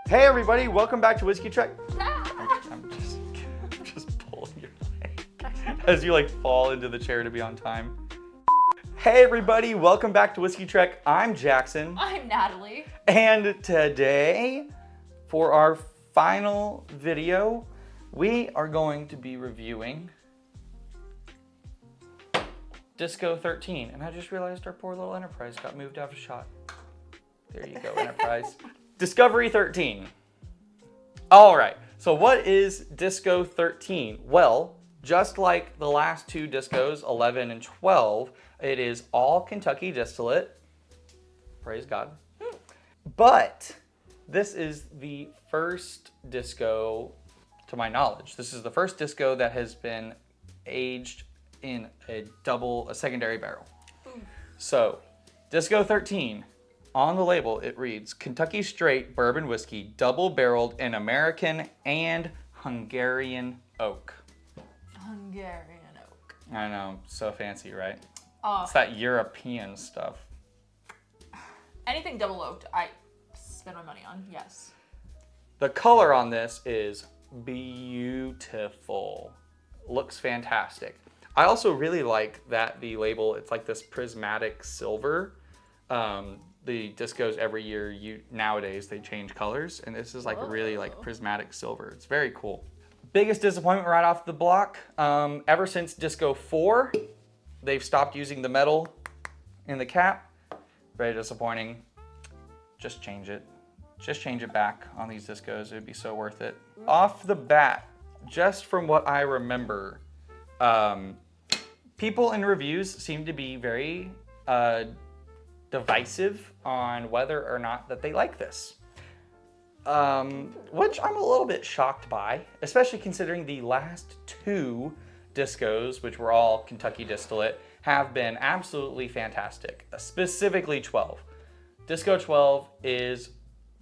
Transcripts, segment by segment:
Hey everybody, welcome back to Whiskey Trek. I'm just pulling your leg as you like fall into the chair to be on time. Hey everybody, welcome back to Whiskey Trek. I'm Jackson. I'm Natalie. And today, for our final video, we are going to be reviewing Disco 13. And I just realized our poor little Enterprise got moved out of shot. There you go, Enterprise. Discovery 13. All right, so what is Disco 13? Well, just like the last two Discos, 11 and 12, it is all Kentucky distillate. Praise God. But this is the first Disco, to my knowledge, this is the first Disco that has been aged in a secondary barrel. So, Disco 13. On the label, it reads, Kentucky Straight Bourbon Whiskey, double-barreled in American and Hungarian oak. Hungarian oak. I know, so fancy, right? Oh. It's that European stuff. Anything double oaked, I spend my money on, yes. The color on this is beautiful. Looks fantastic. I also really like that the label, it's like this prismatic silver. The Discos every year, nowadays they change colors, and this is like really like prismatic silver. It's very cool. Biggest disappointment right off the block. Ever since Disco 4, they've stopped using the metal in the cap. Very disappointing. Just change it. Just change it back on these Discos. It would be so worth it. Off the bat, just from what I remember, people in reviews seem to be very divisive on whether or not that they like this. Which I'm a little bit shocked by, especially considering the last two Discos, which were all Kentucky distillate, have been absolutely fantastic, specifically 12. Disco 12 is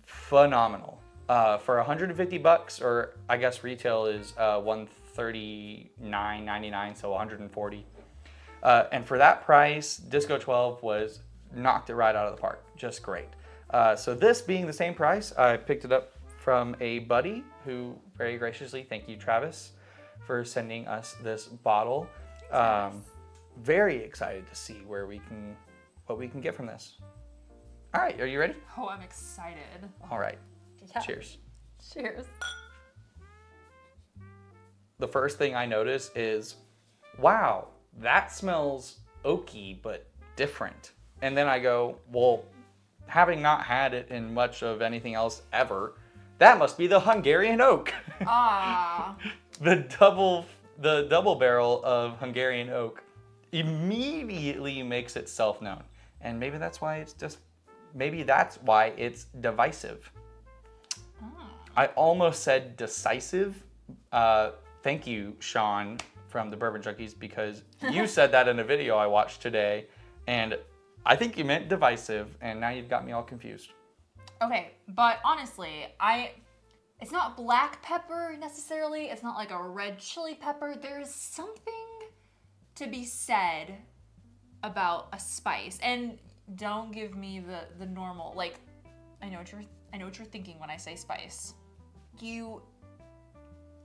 phenomenal. For $150, or I guess retail is $139.99, so $140. And for that price, Disco 12 knocked it right out of the park. Just great. So this being the same price, I picked it up from a buddy who very graciously, thank you Travis, for sending us this bottle. Very excited to see what we can get from this. All right, are you ready? Oh, I'm excited. All right, Yeah. cheers. Cheers. The first thing I notice is, wow, that smells oaky, but different. And then I go, well, having not had it in much of anything else ever, that must be the Hungarian oak. Ah. The double barrel of Hungarian oak immediately makes itself known. And maybe that's why it's divisive. I almost said decisive. Thank you, Sean from the Bourbon Junkies, because you said that in a video I watched today, and I think you meant divisive, and now you've got me all confused. Okay, but honestly, it's not black pepper necessarily. It's not like a red chili pepper. There's something to be said about a spice, and don't give me the normal, like, I know what you're thinking when I say spice. You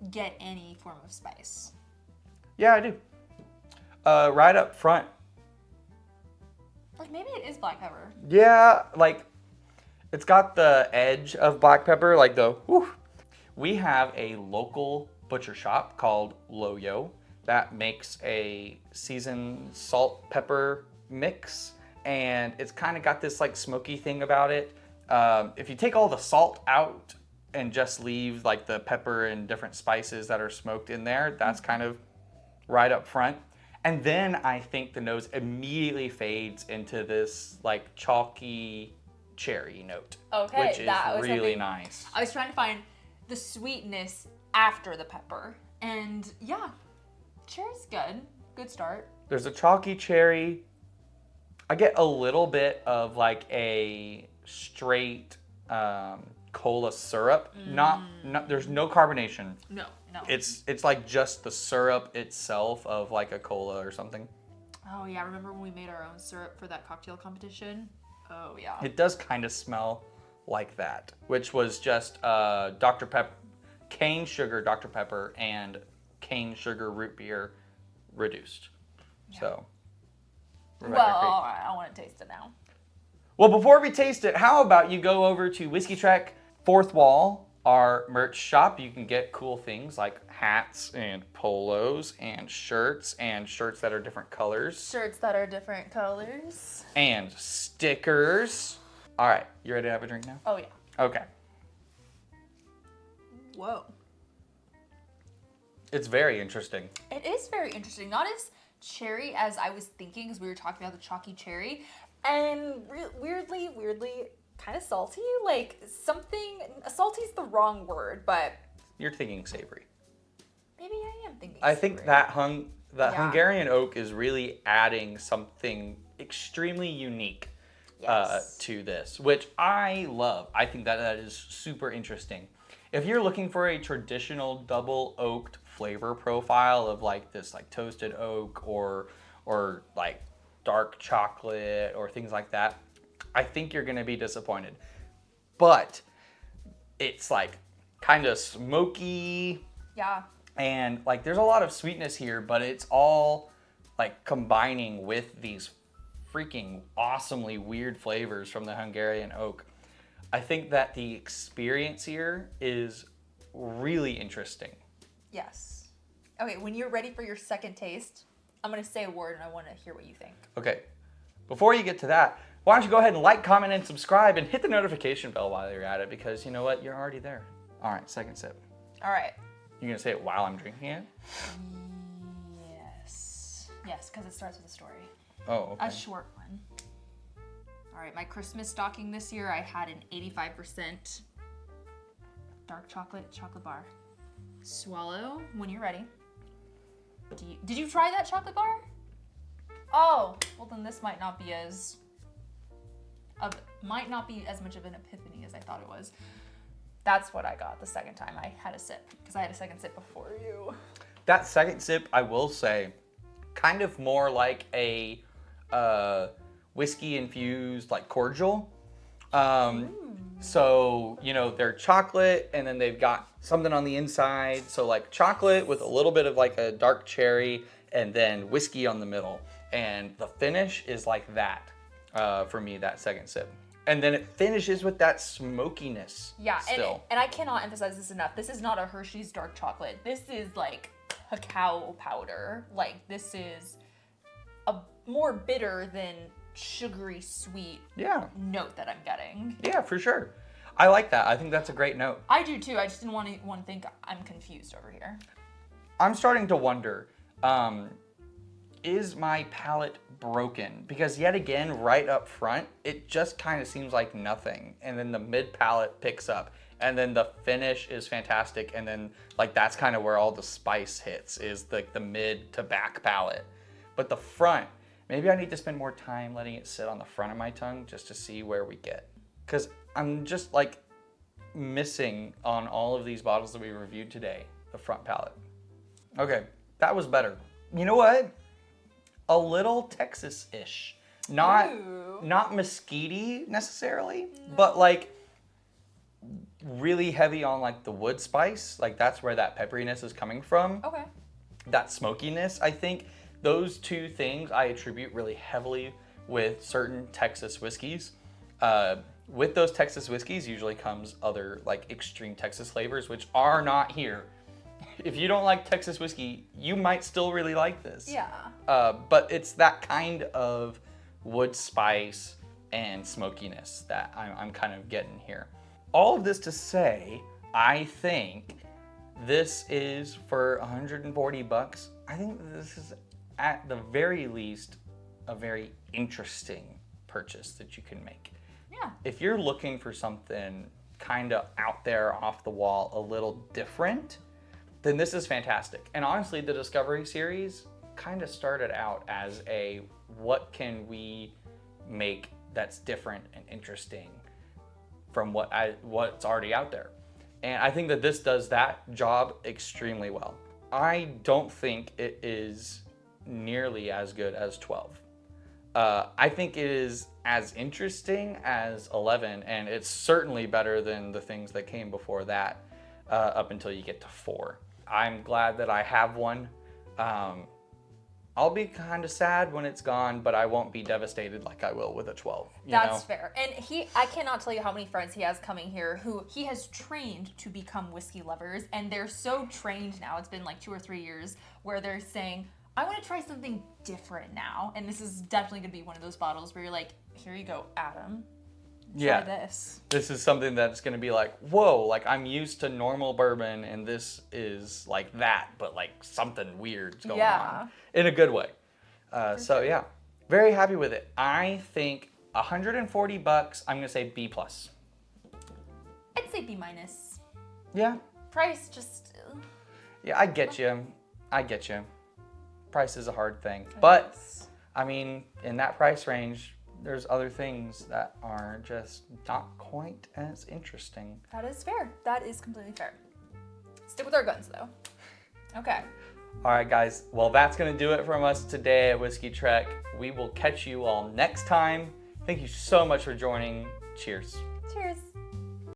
get any form of spice. Yeah, I do. Right up front. Like, maybe it is black pepper. Yeah, like, it's got the edge of black pepper, like the whew. We have a local butcher shop called Loyo that makes a seasoned salt pepper mix, and it's kind of got this like smoky thing about it. If you take all the salt out and just leave like the pepper and different spices that are smoked in there, that's kind of right up front. And then I think the nose immediately fades into this like chalky cherry note, Okay, which is that was really something- nice. I was trying to find the sweetness after the pepper, and yeah, cherry's good. Good start. There's a chalky cherry. I get a little bit of like a straight cola syrup. Not there's no carbonation. No. It's like just the syrup itself of like a cola or something. Oh yeah, remember when we made our own syrup for that cocktail competition? Oh yeah. It does kind of smell like that, which was just Dr. Pepper, cane sugar Dr. Pepper, and cane sugar root beer reduced. Yeah. So, Rebecca, all right, I want to taste it now. Well, before we taste it, how about you go over to Whiskey Trek Fourth Wall, our merch shop. You can get cool things like hats and polos and shirts that are different colors. Shirts that are different colors. And stickers. All right, you ready to have a drink now? Oh, yeah. Okay. Whoa. It's very interesting. It is very interesting. Not as cherry as I was thinking, because we were talking about the chalky cherry. And weirdly, kind of salty. Like salty is the wrong word, but... You're thinking savory. Maybe I am thinking I savory. think that Hungarian oak is really adding something extremely unique to this, which I love. I think that is super interesting. If you're looking for a traditional double oaked flavor profile of like this like toasted oak or like dark chocolate or things like that, I think you're gonna be disappointed. But it's like kind of smoky. Yeah. And like there's a lot of sweetness here, but it's all like combining with these freaking awesomely weird flavors from the Hungarian oak. I think that the experience here is really interesting. Yes. Okay, when you're ready for your second taste, I'm going to say a word and I want to hear what you think. Okay. Before you get to that, why don't you go ahead and like, comment, and subscribe and hit the notification bell while you're at it, because you know what? You're already there. All right, second sip. All right. You're going to say it while I'm drinking it? Yes. Yes, because it starts with a story. Oh, okay. A short one. All right, my Christmas stocking this year, I had an 85% dark chocolate bar. Swallow when you're ready. Did you try that chocolate bar? Oh, well then this might not be as much of an epiphany as I thought it was. That's what I got the second time I had a sip, because I had a second sip before you. That second sip, I will say, kind of more like a whiskey infused like cordial. So, you know, they're chocolate and then they've got something on the inside. So like chocolate with a little bit of like a dark cherry and then whiskey on the middle. And the finish is like that for me, that second sip. And then it finishes with that smokiness. Yeah, still. And I cannot emphasize this enough. This is not a Hershey's dark chocolate. This is like cacao powder. Like this is a more bitter than sugary sweet note that I'm getting. Yeah, for sure. I like that. I think that's a great note. I do too. I just didn't want to think I'm confused over here. I'm starting to wonder, is my palate broken? Because yet again, right up front, it just kind of seems like nothing. And then the mid-palate picks up. And then the finish is fantastic. And then like that's kind of where all the spice hits, is like the mid to back palate. But the front, maybe I need to spend more time letting it sit on the front of my tongue just to see where we get. Because I'm just like missing on all of these bottles that we reviewed today, the front palate. Okay, that was better. You know what? A little Texas-ish. Not mesquite necessarily, but like really heavy on like the wood spice. Like that's where that pepperiness is coming from. Okay. That smokiness, I think. Those two things I attribute really heavily with certain Texas whiskeys. With those Texas whiskeys usually comes other like extreme Texas flavors, which are not here. If you don't like Texas whiskey, you might still really like this. Yeah. But it's that kind of wood spice and smokiness that I'm kind of getting here. All of this to say, I think this is for $140. I think this is at the very least a very interesting purchase that you can make. Yeah. If you're looking for something kind of out there, off the wall, a little different, then this is fantastic. And honestly, the Discovery Series kind of started out as a what can we make that's different and interesting from what's already out there. And I think that this does that job extremely well. I don't think it is nearly as good as 12. I think it is as interesting as 11, and it's certainly better than the things that came before that, up until you get to 4. I'm glad that I have one. I'll be kind of sad when it's gone, but I won't be devastated like I will with a 12. That's fair. And I cannot tell you how many friends he has coming here who he has trained to become whiskey lovers, and they're so trained now. It's been like 2 or 3 years where they're saying, I want to try something different now. And this is definitely going to be one of those bottles where you're like, here you go, Adam. Try this. This is something that's going to be like, whoa, like I'm used to normal bourbon and this is like that, but like something weird's going on in a good way. So yeah, very happy with it. I think $140, I'm going to say B+. I'd say B-. Yeah. Price just... Yeah, I get you. Price is a hard thing. But, I mean, in that price range, there's other things that are just not quite as interesting. That is fair. That is completely fair. Stick with our guns, though. Okay. All right, guys. Well, that's going to do it from us today at Whiskey Trek. We will catch you all next time. Thank you so much for joining. Cheers. Cheers.